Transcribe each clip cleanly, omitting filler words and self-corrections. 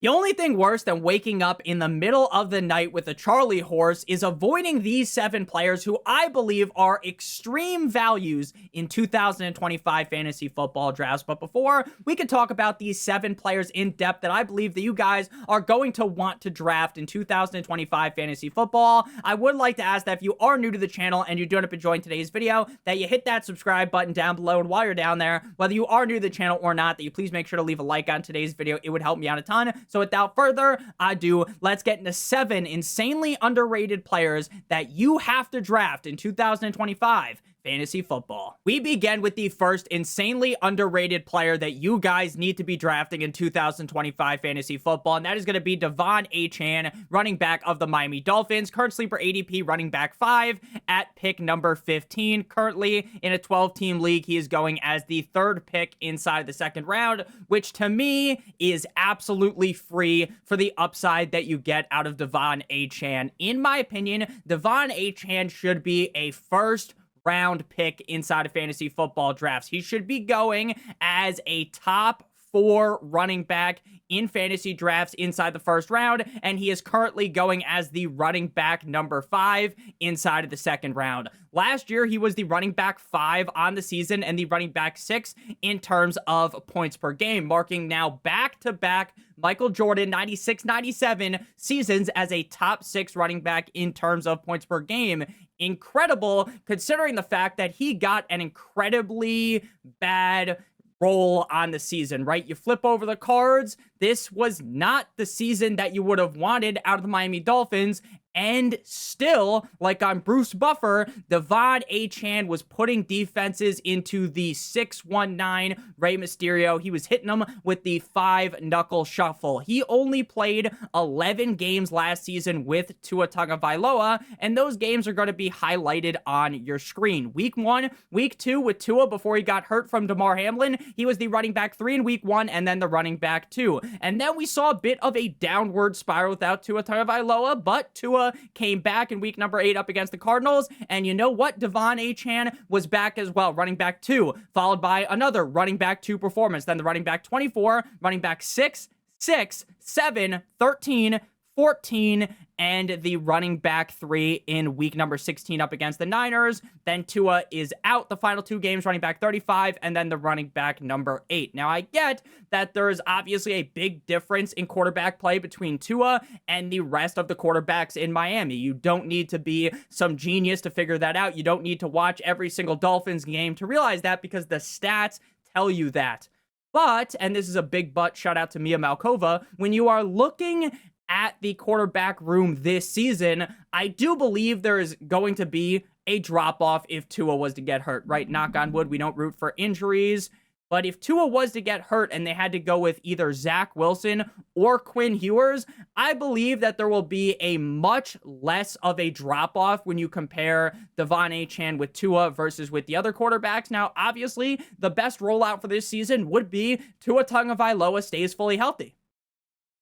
The only thing worse than waking up in the middle of the night with a Charlie horse is avoiding these 7 players who I believe are extreme values in 2025 fantasy football drafts. But before we can talk about these 7 players in depth that I believe that you guys are going to want to draft in 2025 fantasy football, I would like to ask that if you are new to the channel and you don't have enjoyed today's video, that you hit that subscribe button down below. And while you're down there, whether you are new to the channel or not, that you please make sure to leave a like on today's video. It would help me out a ton. So without further ado, let's get into 7 insanely underrated players that you have to draft in 2025 fantasy football. We begin with the first insanely underrated player that you guys need to be drafting in 2025 fantasy football, and that is going to be De'Von Achane, running back of the Miami Dolphins, current sleeper ADP running back 5 at pick number 15. Currently in a 12-team league, he is going as the 3rd pick inside the 2nd round, which to me is absolutely free for the upside that you get out of De'Von Achane. In my opinion, De'Von Achane should be a first round pick inside of fantasy football drafts. He should be going as a top 4 running back in fantasy drafts inside the 1st round, and he is currently going as the running back number 5 inside of the 2nd round. Last year, he was the running back 5 on the season and the running back 6 in terms of points per game, marking now back-to-back Michael Jordan 96-97 seasons as a top 6 running back in terms of points per game. Incredible, considering the fact that he got an incredibly bad role on the season, right? You flip over the cards. This was not the season that you would have wanted out of the Miami Dolphins. And still, like on Bruce Buffer, De'Von Achane was putting defenses into the 619 Rey Mysterio. He was hitting them with the 5-knuckle shuffle. He only played 11 games last season with Tua Tagovailoa, and those games are going to be highlighted on your screen. Week 1, Week 2 with Tua before he got hurt from Damar Hamlin, he was the running back 3 in Week 1 and then the running back 2. And then we saw a bit of a downward spiral without Tua Tagovailoa, but Tua came back in week number 8 up against the Cardinals, and you know what? De'Von Achane was back as well, running back 2, followed by another running back 2 performance, then the running back 24, running back 6, 7, 13, 14, and the running back 3 in week number 16 up against the Niners. Then Tua is out the final 2 games, running back 35, and then the running back number 8. Now, I get that there is obviously a big difference in quarterback play between Tua and the rest of the quarterbacks in Miami. You don't need to be some genius to figure that out. You don't need to watch every single Dolphins game to realize that, because the stats tell you that. But, and this is a big but, shout out to Mia Malkova, when you are looking at the quarterback room this season, I do believe there is going to be a drop-off if Tua was to get hurt, right? Knock on wood, we don't root for injuries. But if Tua was to get hurt and they had to go with either Zach Wilson or Quinn Ewers, I believe that there will be a much less of a drop-off when you compare De'Von Achane with Tua versus with the other quarterbacks. Now, obviously, the best rollout for this season would be Tua Tagovailoa stays fully healthy.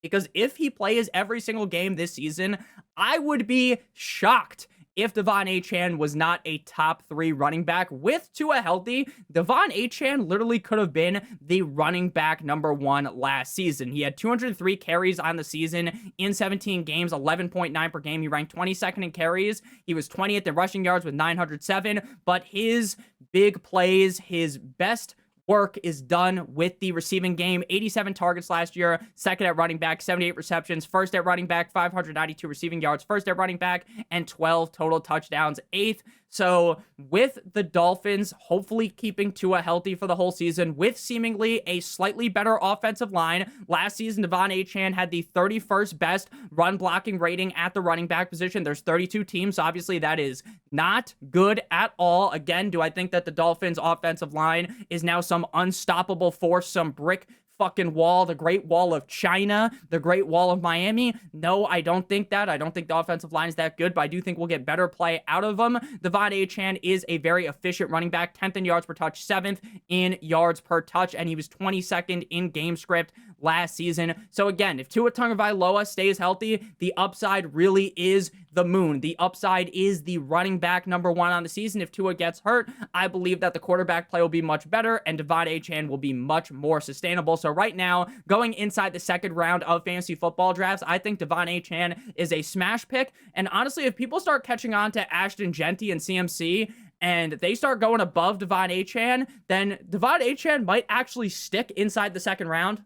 Because if he plays every single game this season, I would be shocked if De'Von Achane was not a top 3 running back. With Tua healthy, De'Von Achane literally could have been the running back number 1 last season. He had 203 carries on the season in 17 games, 11.9 per game. He ranked 22nd in carries. He was 20th in rushing yards with 907, but his big plays, his best work is done with the receiving game. 87 targets last year, 2nd at running back, 78 receptions, 1st at running back, 592 receiving yards, 1st at running back, and 12 total touchdowns, 8th. So with the Dolphins hopefully keeping Tua healthy for the whole season, with seemingly a slightly better offensive line, last season De'Von Achane had the 31st best run blocking rating at the running back position. There's 32 teams, so obviously that is not good at all. Again, do I think that the Dolphins offensive line is now some unstoppable force, some brick fucking wall, the Great Wall of China, the Great Wall of Miami? No, I don't think that. I don't think the offensive line is that good, but I do think we'll get better play out of them. De'Von Achane is a very efficient running back, 10th in yards per touch, 7th in yards per touch, and he was 22nd in game script last season. So again, if Tua Tagovailoa stays healthy, the upside really is the moon. The upside is the running back number 1 on the season. If Tua gets hurt, I believe that the quarterback play will be much better and Devon Achane will be much more sustainable. So right now, going inside the second round of fantasy football drafts, I think Devon Achane is a smash pick. And honestly, if people start catching on to Ashton Genty and CMC and they start going above Devon Achane, then Devon Achane might actually stick inside the second round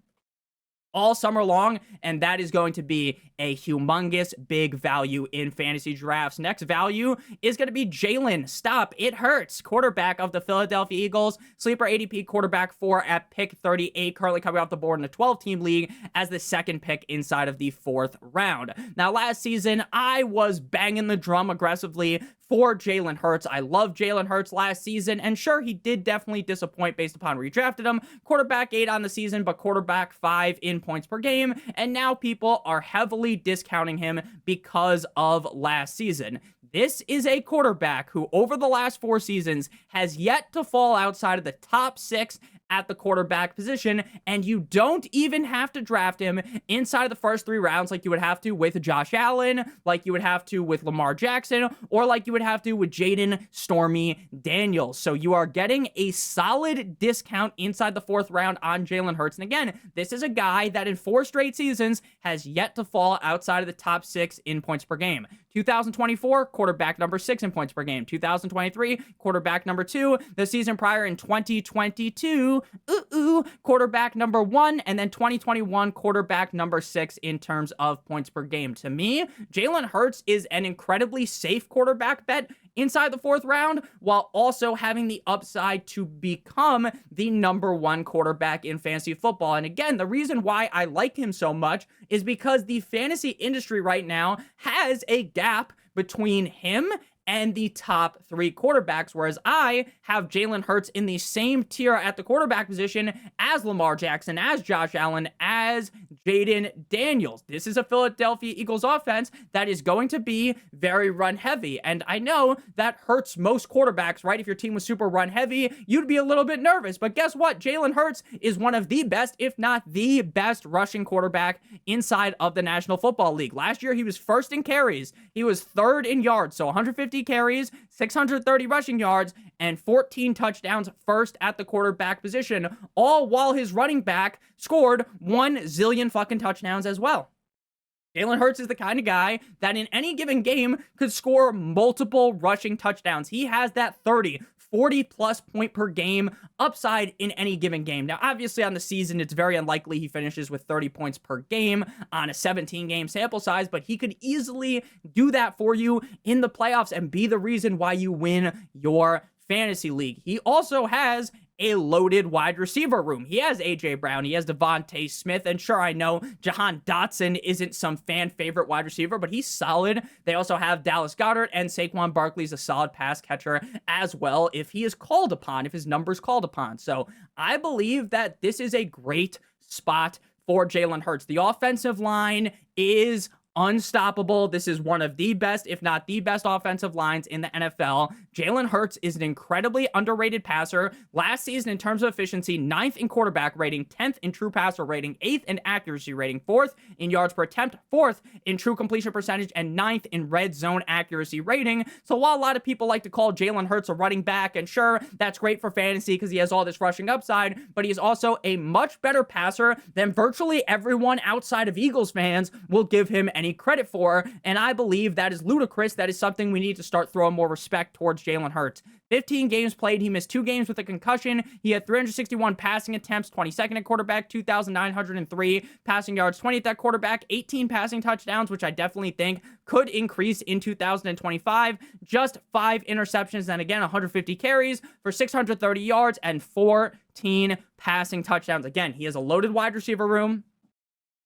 all summer long, and that is going to be a humongous big value in fantasy drafts. Next value is going to be Jalen Stop It Hurts, quarterback of the Philadelphia Eagles, sleeper ADP quarterback 4 at pick 38, currently coming off the board in a 12-team league as the second pick inside of the 4th round. Now, last season, I was banging the drum aggressively for Jalen Hurts. I loved Jalen Hurts last season, and sure, he did definitely disappoint based upon where you drafted him. Quarterback 8 on the season, but quarterback 5 in points per game, and now people are heavily discounting him because of last season. This is a quarterback who, over the last 4 seasons, has yet to fall outside of the top 6 at the quarterback position, and you don't even have to draft him inside of the first 3 rounds like you would have to with Josh Allen, like you would have to with Lamar Jackson, or like you would have to with Jaden Stormy Daniels. So you are getting a solid discount inside the 4th round on Jalen Hurts. And again, this is a guy that in 4 straight seasons has yet to fall outside of the top 6 in points per game. 2024, quarterback number 6 in points per game. 2023, quarterback number 2. The season prior in 2022, quarterback number 1. And then 2021, quarterback number 6 in terms of points per game. To me, Jalen Hurts is an incredibly safe quarterback bet inside the 4th round, while also having the upside to become the number 1 quarterback in fantasy football. And again, the reason why I like him so much is because the fantasy industry right now has a gap between him and the top 3 quarterbacks, whereas I have Jalen Hurts in the same tier at the quarterback position as Lamar Jackson, as Josh Allen, as Jaden Daniels. This is a Philadelphia Eagles offense that is going to be very run heavy, and I know that hurts most quarterbacks, right? If your team was super run heavy, you'd be a little bit nervous, but guess what? Jalen Hurts is one of the best, if not the best, rushing quarterback inside of the National Football League. Last year, he was 1st in carries. He was 3rd in yards, so 150 carries, 630 rushing yards, and 14 touchdowns, 1st at the quarterback position, all while his running back scored 1 zillion fucking touchdowns as well. Jalen Hurts is the kind of guy that in any given game could score multiple rushing touchdowns. He has that 40 plus point per game upside in any given game. Now, obviously on the season, it's very unlikely he finishes with 30 points per game on a 17-game sample size, but he could easily do that for you in the playoffs and be the reason why you win your fantasy league. He also has a loaded wide receiver room. He has A.J. Brown, he has Devontae Smith, and sure, I know Jahan Dotson isn't some fan favorite wide receiver, but he's solid. They also have Dallas Goedert, and Saquon Barkley's a solid pass catcher as well if he is called upon, if his number's called upon. So I believe that this is a great spot for Jalen Hurts. The offensive line is unstoppable. This is one of the best, if not the best offensive lines in the NFL. Jalen Hurts is an incredibly underrated passer. Last season, in terms of efficiency, 9th in quarterback rating, 10th in true passer rating, 8th in accuracy rating, 4th in yards per attempt, 4th in true completion percentage, and 9th in red zone accuracy rating. So while a lot of people like to call Jalen Hurts a running back, and sure, that's great for fantasy because he has all this rushing upside, but he's also a much better passer than virtually everyone outside of Eagles fans will give him any credit for, and I believe that is ludicrous. That is something we need to start throwing more respect towards Jalen Hurts. 15 games played. He missed 2 games with a concussion. He had 361 passing attempts, 22nd at quarterback, 2,903 passing yards, 20th at quarterback, 18 passing touchdowns, which I definitely think could increase in 2025. Just 5 interceptions, and again, 150 carries for 630 yards and 14 passing touchdowns. Again, he has a loaded wide receiver room,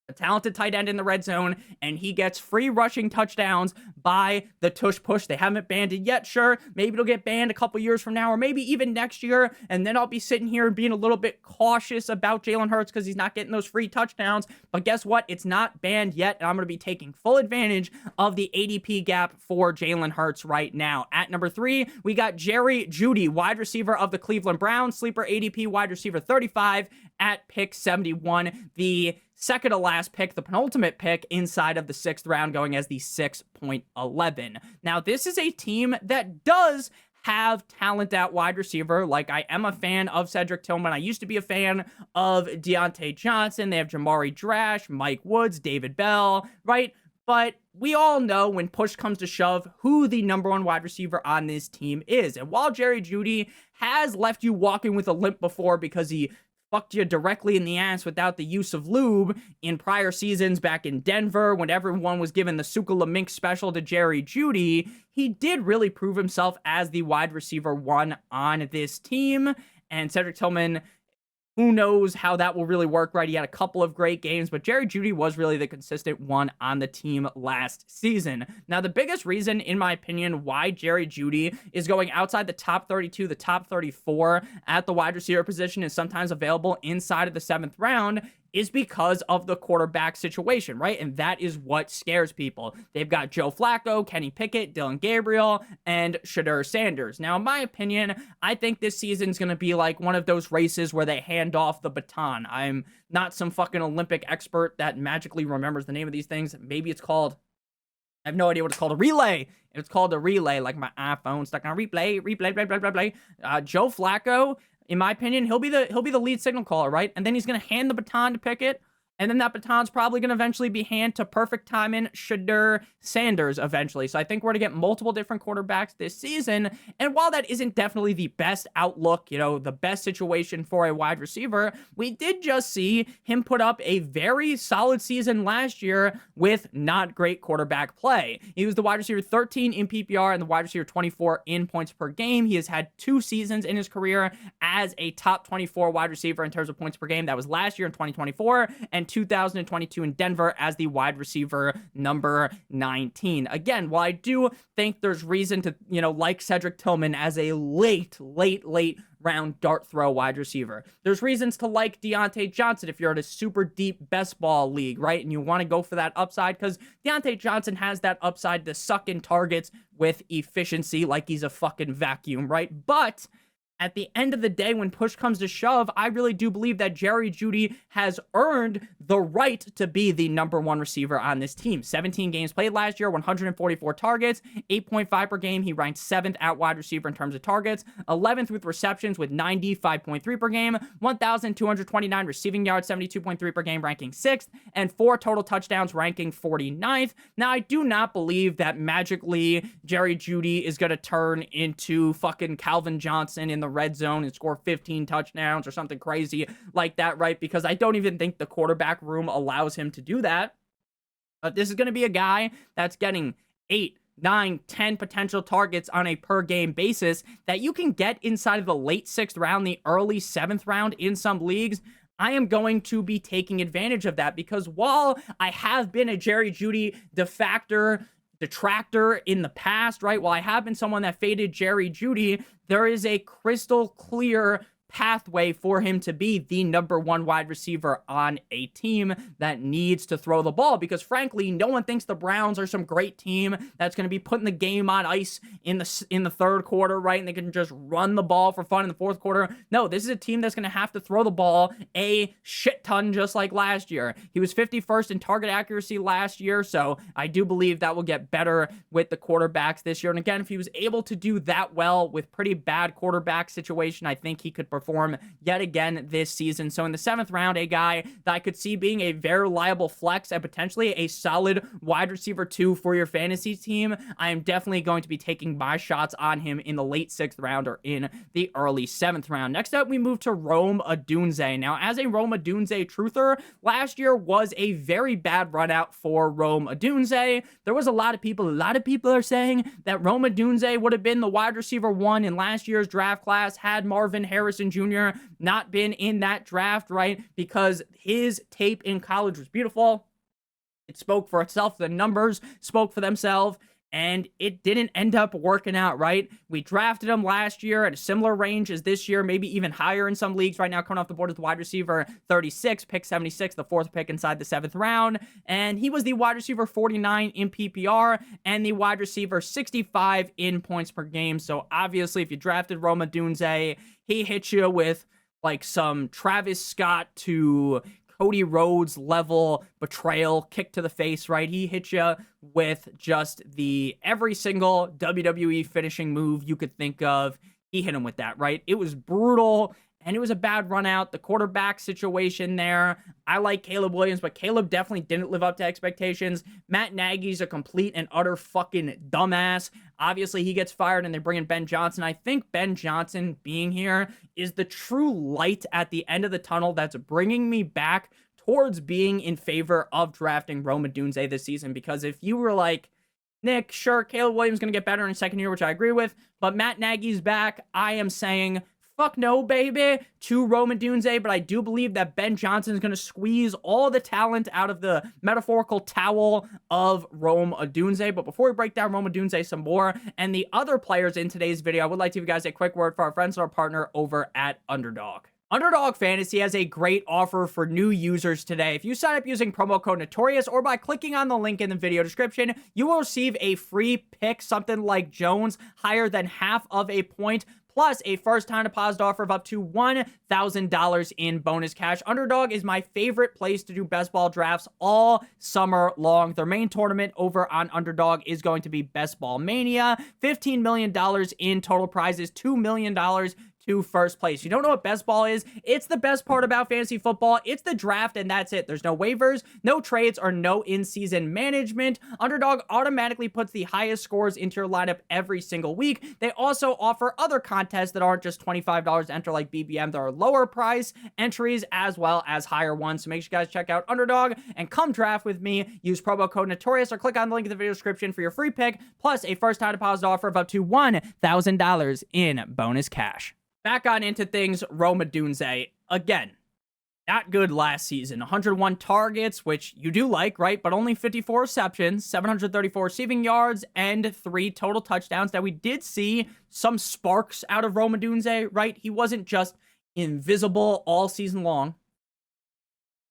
a talented tight end in the red zone, and he gets free rushing touchdowns by the tush push. They haven't banned it yet. Sure, maybe it'll get banned a couple years from now, or maybe even next year, and then I'll be sitting here and being a little bit cautious about Jalen Hurts because he's not getting those free touchdowns. But guess what? It's not banned yet, and I'm going to be taking full advantage of the ADP gap for Jalen Hurts right now. At number 3, we got Jerry Jeudy, wide receiver of the Cleveland Browns, sleeper ADP wide receiver 35 at pick 71. The second to last pick, the penultimate pick inside of the 6th round, going as the 6.11. Now, this is a team that does have talent at wide receiver. Like, I am a fan of Cedric Tillman. I used to be a fan of Deontay Johnson. They have Jamari Drash, Mike Woods, David Bell, right? But we all know when push comes to shove who the number one wide receiver on this team is. And while Jerry Jeudy has left you walking with a limp before because he fucked you directly in the ass without the use of lube in prior seasons back in Denver when everyone was given the Sukala Mink special to Jerry Jeudy, he did really prove himself as the wide receiver 1 on this team. And Cedric Tillman, who knows how that will really work, right? He had a couple of great games, but Jerry Jeudy was really the consistent one on the team last season. Now, the biggest reason, in my opinion, why Jerry Jeudy is going outside the top 32, the top 34 at the wide receiver position is sometimes available inside of the 7th round is because of the quarterback situation, right? And that is what scares people. They've got Joe Flacco, Kenny Pickett, Dylan Gabriel, and Shedeur Sanders. Now, in my opinion, I think this season's going to be like one of those races where they hand off the baton. I'm not some fucking Olympic expert that magically remembers the name of these things. Maybe it's called, I have no idea what it's called, a relay. It's called a relay, like my iPhone stuck on replay. Joe Flacco, in my opinion, he'll be the lead signal caller, right? And then he's going to hand the baton to Pickett, and then that baton's probably going to eventually be handed to perfect timing Shedeur Sanders eventually. So I think we're going to get multiple different quarterbacks this season. And while that isn't definitely the best outlook, the best situation for a wide receiver, we did just see him put up a very solid season last year with not great quarterback play. He was the wide receiver 13 in PPR and the wide receiver 24 in points per game. He has had 2 seasons in his career as a top 24 wide receiver in terms of points per game. That was last year in 2024 and 2022 in Denver as the wide receiver number 19. Again, while I do think there's reason to, like Cedric Tillman as a late round dart throw wide receiver. There's reasons to like Deontay Johnson if you're in a super deep best ball league, right? And you want to go for that upside because Deontay Johnson has that upside to suck in targets with efficiency like he's a fucking vacuum, right? But at the end of the day, when push comes to shove, I really do believe that Jerry Jeudy has earned the right to be the number 1 receiver on this team. 17 games played last year, 144 targets, 8.5 per game. He ranked 7th at wide receiver in terms of targets, 11th with receptions with 95.3 per game, 1,229 receiving yards, 72.3 per game, ranking 6th, and 4 total touchdowns, ranking 49th. Now, I do not believe that magically Jerry Jeudy is going to turn into fucking Calvin Johnson in the red zone and score 15 touchdowns or something crazy like that, right? Because I don't even think the quarterback room allows him to do that. But this is going to be a guy that's getting 8, 9, 10 potential targets on a per game basis that you can get inside of the late 6th round, the early 7th round in some leagues. I am going to be taking advantage of that because while I have been a Jerry Jeudy detractor in the past, right? While I have been someone that faded Jerry Jeudy, there is a crystal clear pathway for him to be the number 1 wide receiver on a team that needs to throw the ball because frankly, no one thinks the Browns are some great team that's going to be putting the game on ice in the 3rd quarter, right? And they can just run the ball for fun in the 4th quarter. No, this is a team that's going to have to throw the ball a shit ton just like last year. He was 51st in target accuracy last year, so I do believe that will get better with the quarterbacks this year. And again, if he was able to do that well with pretty bad quarterback situation, I think he could perform yet again this season. So in the 7th round, a guy that I could see being a very reliable flex and potentially a solid wide receiver 2 for your fantasy team, I am definitely going to be taking my shots on him in the late 6th round or in the early 7th round. Next up, we move to Rome Odunze. Now, as a Rome Odunze truther, last year was a very bad run out for Rome Odunze. There was a lot of people are saying that Rome Odunze would have been the wide receiver 1 in last year's draft class had Marvin Harrison Jr. not been in that draft, right? Because his tape in college was beautiful. It spoke for itself. The numbers spoke for themselves. And it didn't end up working out, right? We drafted him last year at a similar range as this year, maybe even higher in some leagues right now, coming off the board as the wide receiver 36, pick 76, the 4th pick inside the 7th round. And he was the wide receiver 49 in PPR and the wide receiver 65 in points per game. So obviously, if you drafted Rome Odunze, he hit you with like some Travis Scott to Cody Rhodes level betrayal, kick to the face, right? He hit you with just every single WWE finishing move you could think of. He hit him with that, right? It was brutal, and it was a bad run out. The quarterback situation there, I like Caleb Williams, but Caleb definitely didn't live up to expectations. Matt Nagy's a complete and utter fucking dumbass. Obviously, he gets fired, and they bring in Ben Johnson. I think Ben Johnson being here is the true light at the end of the tunnel that's bringing me back towards being in favor of drafting Rome Odunze this season, because if you were like, Nick, sure, Caleb Williams is going to get better in his second year, which I agree with, but Matt Nagy's back, I am saying, fuck no, baby, to Rome Odunze, but I do believe that Ben Johnson is going to squeeze all the talent out of the metaphorical towel of Rome Odunze. But before we break down Rome Odunze some more and the other players in today's video, I would like to give you guys a quick word for our friends and our partner over at Underdog. Underdog Fantasy has a great offer for new users today. If you sign up using promo code Notorious or by clicking on the link in the video description, you will receive a free pick, something like Jones, higher than half of a point, plus a first-time deposit offer of up to $1,000 in bonus cash. Underdog is my favorite place to do best ball drafts all summer long. Their main tournament over on Underdog is going to be Best Ball Mania. $15 million in total prizes, $2 million to first place. You don't know what best ball is? It's the best part about fantasy football. It's the draft, and that's it. There's no waivers, no trades, or no in-season management. Underdog automatically puts the highest scores into your lineup every single week. They also offer other contests that aren't just $25 to enter like BBM. There are lower price entries as well as higher ones. So make sure you guys check out Underdog and come draft with me. Use promo code Notorious or click on the link in the video description for your free pick, plus a first-time deposit offer of up to $1,000 in bonus cash. Back on into things, Rome Odunze. Again, not good last season. 101 targets, which you do like, right? But only 54 receptions, 734 receiving yards, and 3 total touchdowns. Now, we did see some sparks out of Rome Odunze, right? He wasn't just invisible all season long.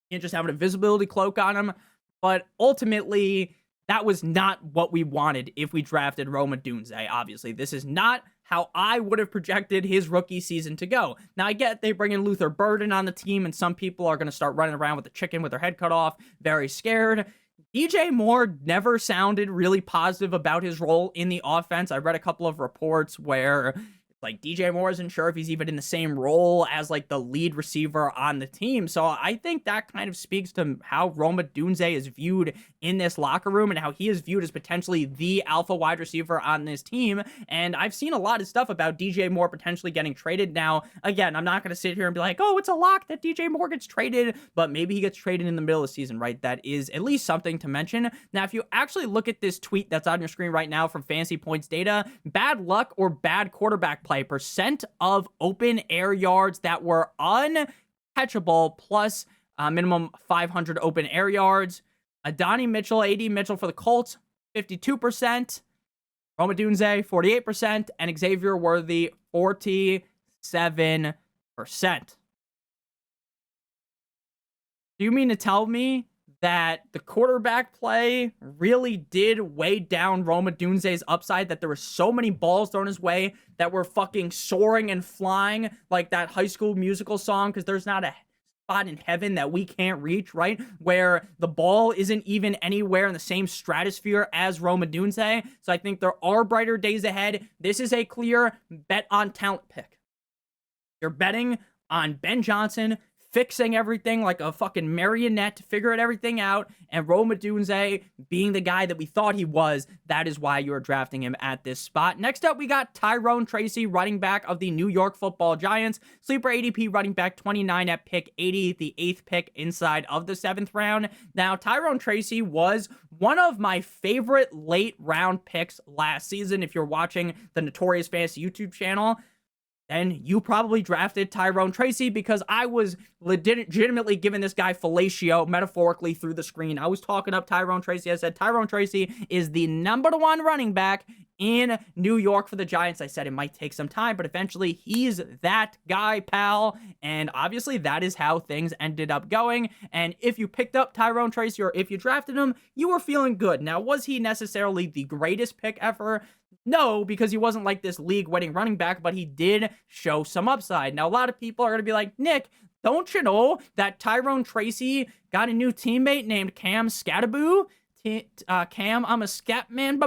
He didn't just have an invisibility cloak on him. But ultimately, that was not what we wanted if we drafted Rome Odunze, obviously. This is not how I would have projected his rookie season to go. Now, I get they bring in Luther Burden on the team, and some people are going to start running around with the chicken with their head cut off, very scared. DJ Moore never sounded really positive about his role in the offense. I read a couple of reports where like DJ Moore isn't sure if he's even in the same role as like the lead receiver on the team. So I think that kind of speaks to how Rome Odunze is viewed in this locker room and how he is viewed as potentially the alpha wide receiver on this team. And I've seen a lot of stuff about DJ Moore potentially getting traded. Now, again, I'm not going to sit here and be like, oh, it's a lock that DJ Moore gets traded, but maybe he gets traded in the middle of the season, right? That is at least something to mention. Now, if you actually look at this tweet that's on your screen right now from Fantasy Points Data, bad luck or bad quarterback play, percent of open air yards that were uncatchable plus minimum 500 open air yards. Adonai Mitchell, AD Mitchell for the Colts, 52%. Rome Odunze, 48%. And Xavier Worthy, 47%. Do you mean to tell me that the quarterback play really did weigh down Rome Odunze's upside, that there were so many balls thrown his way that were fucking soaring and flying like that High School Musical song, because there's not a spot in heaven that we can't reach, right? Where the ball isn't even anywhere in the same stratosphere as Rome Odunze. So I think there are brighter days ahead. This is a clear bet on talent pick. You're betting on Ben Johnson fixing everything like a fucking marionette, figuring everything out, and Rome Odunze being the guy that we thought he was. That is why you're drafting him at this spot. Next up, we got Tyrone Tracy, running back of the New York Football Giants. Sleeper ADP running back 29 at pick 80, the 8th pick inside of the 7th round. Now, Tyrone Tracy was one of my favorite late round picks last season. If you're watching the Notorious Fantasy YouTube channel, then you probably drafted Tyrone Tracy, because I was legitimately giving this guy fellatio metaphorically through the screen. I was talking up Tyrone Tracy. I said Tyrone Tracy is the #1 running back in New York for the Giants. I said it might take some time, but eventually he's that guy, pal. And obviously that is how things ended up going. And if you picked up Tyrone Tracy or if you drafted him, you were feeling good. Now, was he necessarily the greatest pick ever? No, because he wasn't like this league-winning running back, but he did show some upside. Now, a lot of people are going to be like, Nick, Don't you know that Tyrone Tracy got a new teammate named Cam Skataboo? Cam, I'm a scat man,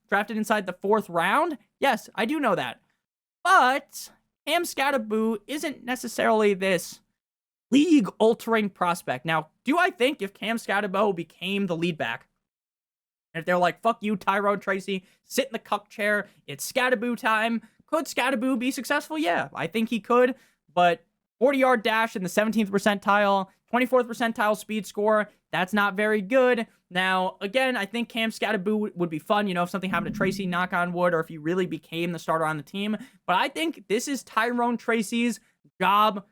drafted inside the 4th round. Yes, I do know that. But Cam Skataboo isn't necessarily this league-altering prospect. Now, do I think if Cam Skataboo became the lead back, and if they're like, fuck you, Tyrone Tracy, sit in the cuck chair, it's Skataboo time, could Skataboo be successful? Yeah, I think he could, but 40-yard dash in the 17th percentile, 24th percentile speed score, that's not very good. Now, again, I think Cam Skataboo would be fun, if something happened to Tracy, knock on wood, or if he really became the starter on the team. But I think this is Tyrone Tracy's job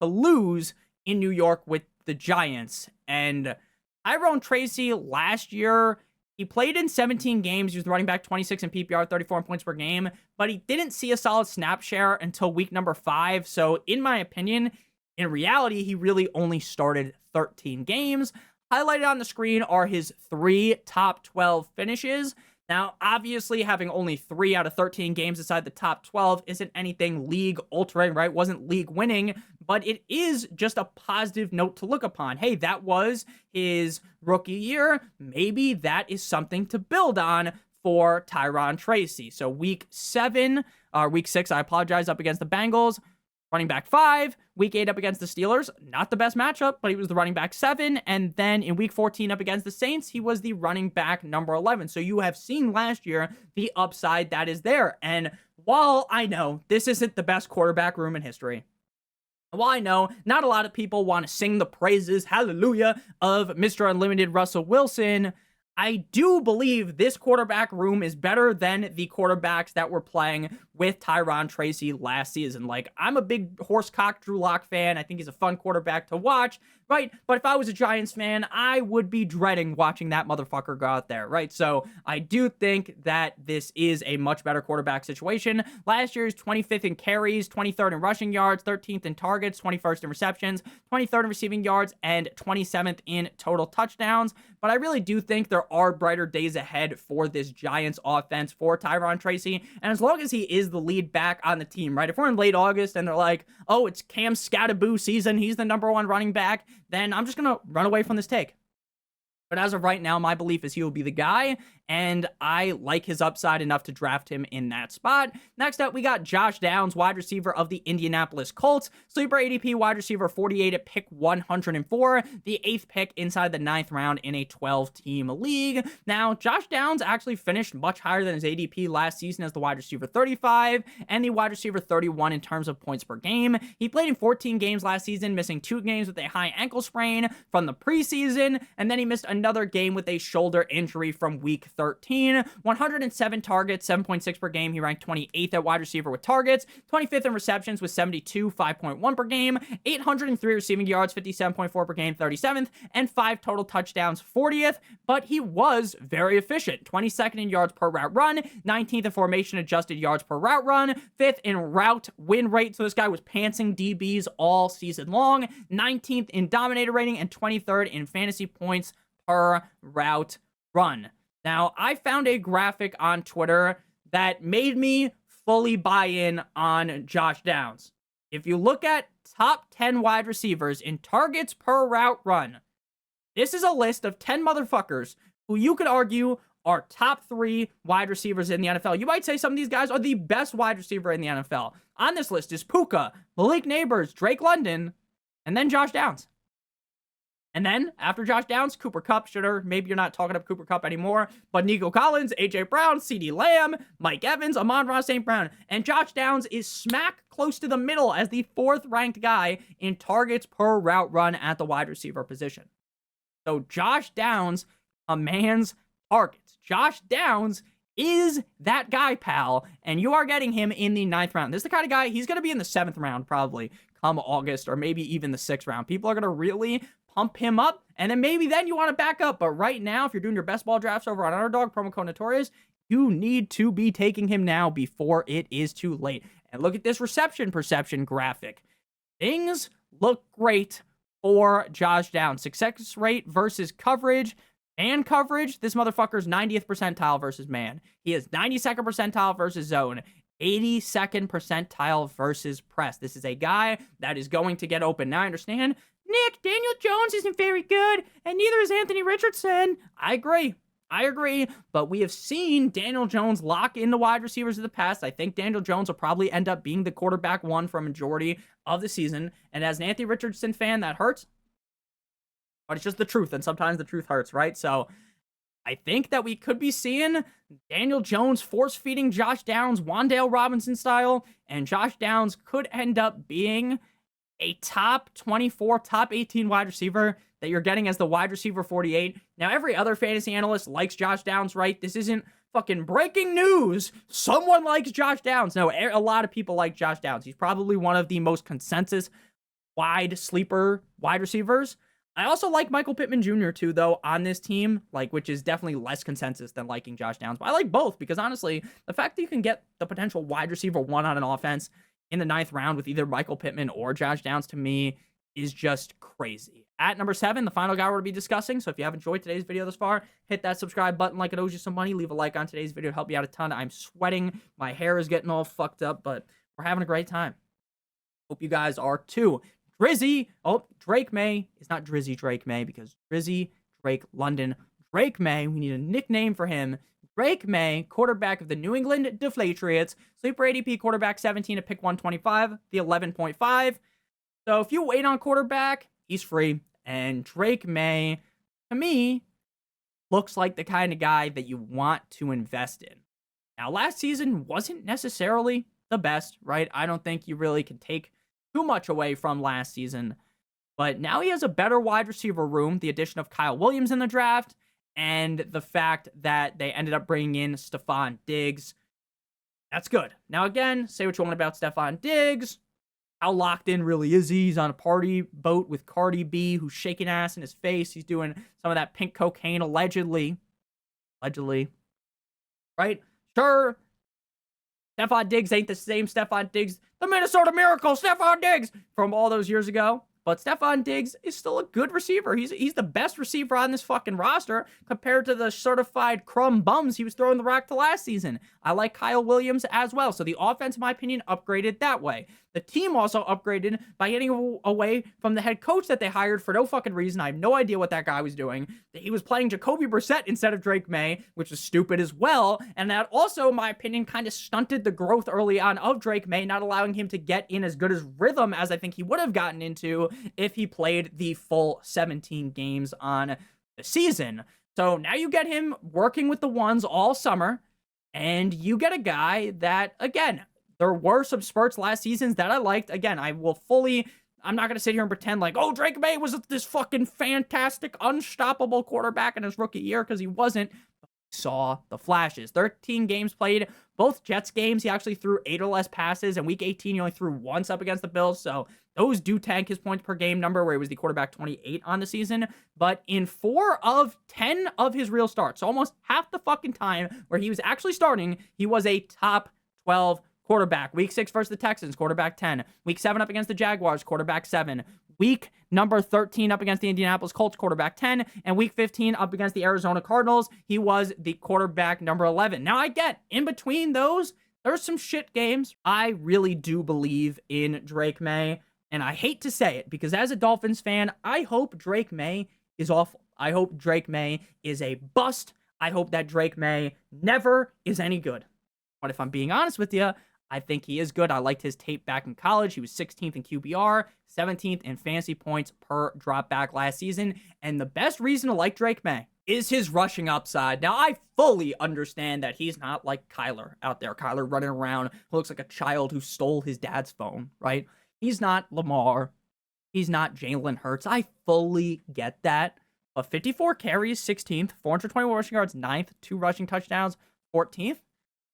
to lose in New York with the Giants. And Tyrone Tracy last year, he played in 17 games. He was running back 26 in PPR, 34 points per game, but he didn't see a solid snap share until week number 5. So in my opinion, in reality, he really only started 13 games. Highlighted on the screen are his 3 top 12 finishes. Now, obviously, having only 3 out of 13 games inside the top 12 isn't anything league-altering, right? Wasn't league-winning, but it is just a positive note to look upon. Hey, that was his rookie year. Maybe that is something to build on for Tyrone Tracy. So week 6, I apologize, up against the Bengals. Running back 5, week 8 up against the Steelers, not the best matchup, but he was the running back 7. And then in week 14 up against the Saints, he was the running back number 11. So you have seen last year the upside that is there. And while I know this isn't the best quarterback room in history, while I know not a lot of people want to sing the praises, hallelujah, of Mr. Unlimited Russell Wilson, I do believe this quarterback room is better than the quarterbacks that were playing with Tyrone Tracy last season. Like, I'm a big horsecock Drew Lock fan. I think he's a fun quarterback to watch, right? But if I was a Giants fan, I would be dreading watching that motherfucker go out there, right? So I do think that this is a much better quarterback situation. Last year's 25th in carries, 23rd in rushing yards, 13th in targets, 21st in receptions, 23rd in receiving yards, and 27th in total touchdowns. But I really do think there are brighter days ahead for this Giants offense for Tyrone Tracy. And as long as he is the lead back on the team, right? If we're in late August and they're like, oh, it's Cam Skataboo season, he's the number 1 running back, then I'm just going to run away from this take. But as of right now, my belief is he will be the guy, and I like his upside enough to draft him in that spot. Next up, we got Josh Downs, wide receiver of the Indianapolis Colts. Sleeper ADP wide receiver 48 at pick 104, the 8th pick inside the 9th round in a 12-team league. Now, Josh Downs actually finished much higher than his ADP last season as the wide receiver 35 and the wide receiver 31 in terms of points per game. He played in 14 games last season, missing 2 games with a high ankle sprain from the preseason, and then he missed another game with a shoulder injury from week 13. 107 targets, 7.6 per game. He ranked 28th at wide receiver with targets, 25th in receptions with 72, 5.1 per game, 803 receiving yards, 57.4 per game, 37th, and 5 total touchdowns, 40th, but he was very efficient. 22nd in yards per route run, 19th in formation adjusted yards per route run, 5th in route win rate, so this guy was pantsing DBs all season long, 19th in dominator rating, and 23rd in fantasy points per route run. Now, I found a graphic on Twitter that made me fully buy in on Josh Downs. If you look at top 10 wide receivers in targets per route run, this is a list of 10 motherfuckers who you could argue are top 3 wide receivers in the NFL. You might say some of these guys are the best wide receiver in the NFL. On this list is Puka, Malik Neighbors, Drake London, and then Josh Downs. And then, after Josh Downs, Cooper Kupp, sure, maybe you're not talking up Cooper Kupp anymore, but Nico Collins, A.J. Brown, CeeDee Lamb, Mike Evans, Amon-Ra St. Brown, and Josh Downs is smack close to the middle as the 4th-ranked guy in targets per route run at the wide receiver position. So Josh Downs commands targets. Josh Downs is that guy, pal, and you are getting him in the 9th round. This is the kind of guy, he's going to be in the 7th round probably come August, or maybe even the 6th round. People are going to really pump him up, and then maybe then you want to back up. But right now, if you're doing your best ball drafts over on Underdog, promo code Notorious, you need to be taking him now before it is too late. And look at this reception perception graphic. Things look great for Josh Downs. Success rate versus coverage. Man coverage, this motherfucker's 90th percentile versus man. He is 92nd percentile versus zone. 82nd percentile versus press. This is a guy that is going to get open. Now I understand, Nick, Daniel Jones isn't very good, and neither is Anthony Richardson. I agree, but we have seen Daniel Jones lock in the wide receivers of the past. I think Daniel Jones will probably end up being the quarterback one for a majority of the season, and as an Anthony Richardson fan, that hurts, but it's just the truth, and sometimes the truth hurts, right? So I think that we could be seeing Daniel Jones force-feeding Josh Downs, Wan'Dale Robinson style, and Josh Downs could end up being a top 24, top 18 wide receiver that you're getting as the wide receiver 48. Now, every other fantasy analyst likes Josh Downs, right? This isn't fucking breaking news. Someone likes Josh Downs. No, a lot of people like Josh Downs. He's probably one of the most consensus wide sleeper wide receivers. I also like Michael Pittman Jr. too, though, on this team, which is definitely less consensus than liking Josh Downs. But I like both because, honestly, the fact that you can get the potential wide receiver one on an offense in the 9th round with either Michael Pittman or Josh Downs, to me, is just crazy. At number 7, the final guy we're going to be discussing. So if you have enjoyed today's video thus far, hit that subscribe button like it owes you some money. Leave a like on today's video. Help me out a ton. I'm sweating. My hair is getting all fucked up, but we're having a great time. Hope you guys are too. Drake May. It's not Drizzy Drake May because Drizzy Drake London. Drake May, we need a nickname for him. Drake May, quarterback of the New England Deflatriots. Sleeper ADP quarterback 17 at pick 125, the 11.5. So if you wait on quarterback, he's free. And Drake May, to me, looks like the kind of guy that you want to invest in. Now, last season wasn't necessarily the best, right? I don't think you really can take too much away from last season. But now he has a better wide receiver room. The addition of Kyle Williams in the draft and the fact that they ended up bringing in Stephon Diggs. That's good. Now, again, say what you want about Stephon Diggs. How locked in really is he? He's on a party boat with Cardi B, who's shaking ass in his face. He's doing some of that pink cocaine, allegedly. Right? Sure, Stephon Diggs ain't the same Stephon Diggs, the Minnesota Miracle, Stephon Diggs, from all those years ago. But Stephon Diggs is still a good receiver. He's the best receiver on this fucking roster compared to the certified crumb bums he was throwing the rock to last season. I like Kyle Williams as well. So the offense, in my opinion, upgraded that way. The team also upgraded by getting away from the head coach that they hired for no fucking reason. I have no idea what that guy was doing. He was playing Jacoby Brissett instead of Drake May, which is stupid as well. And that also, in my opinion, kind of stunted the growth early on of Drake May, not allowing him to get in as good as rhythm as I think he would have gotten into if he played the full 17 games on the season. So now you get him working with the ones all summer, and you get a guy that, again, there were some spurts last season that I liked. Again, I'm not going to sit here and pretend like, oh, Drake May was this fucking fantastic, unstoppable quarterback in his rookie year, because he wasn't. Saw the flashes. 13 games played. Both Jets games, he actually threw 8 or less passes. And week 18, he only threw once up against the Bills. So those do tank his points per game number, where he was the quarterback 28 on the season. But in 4 of 10 of his real starts, so almost half the fucking time where he was actually starting, he was a top 12 quarterback. Week 6 versus the Texans, quarterback 10. Week 7 up against the Jaguars, quarterback 7. Week number 13 up against the Indianapolis Colts, quarterback 10. And week 15 up against the Arizona Cardinals, he was the quarterback number 11. Now, I get, in between those, there's some shit games. I really do believe in Drake May. And I hate to say it, because as a Dolphins fan, I hope Drake May is awful. I hope Drake May is a bust. I hope that Drake May never is any good. But if I'm being honest with you, I think he is good. I liked his tape back in college. He was 16th in QBR, 17th in fantasy points per drop back last season. And the best reason to like Drake May is his rushing upside. Now, I fully understand that he's not like Kyler out there. Kyler running around who looks like a child who stole his dad's phone, right? He's not Lamar. He's not Jalen Hurts. I fully get that. But 54 carries, 16th, 421 rushing yards, 9th, 2 rushing touchdowns, 14th.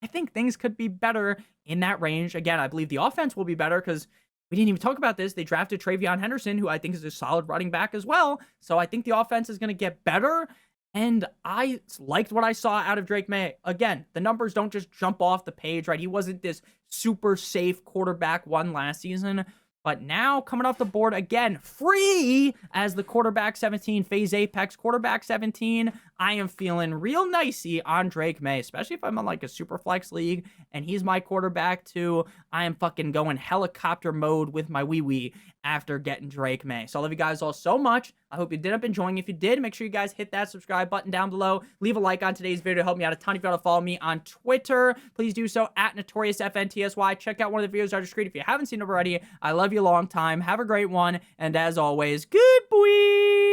I think things could be better in that range. Again, I believe the offense will be better because we didn't even talk about this. They drafted Travion Henderson, who I think is a solid running back as well. So I think the offense is going to get better. And I liked what I saw out of Drake May. Again, the numbers don't just jump off the page, right? He wasn't this super safe quarterback one last season, But now coming off the board again, free as the quarterback 17, Phase Apex quarterback 17. I am feeling real nicey on Drake May, especially if I'm on like a super flex league and he's my quarterback too. I am fucking going helicopter mode with my wee after getting Drake May. So I love you guys all so much. I hope you did up enjoying. If you did, make sure you guys hit that subscribe button down below. Leave a like on today's video to help me out a ton. If you want to follow me on Twitter, please do so at NotoriousFantasy. Check out one of the videos I just created if you haven't seen it already. I love you long time. Have a great one. And as always, good boy.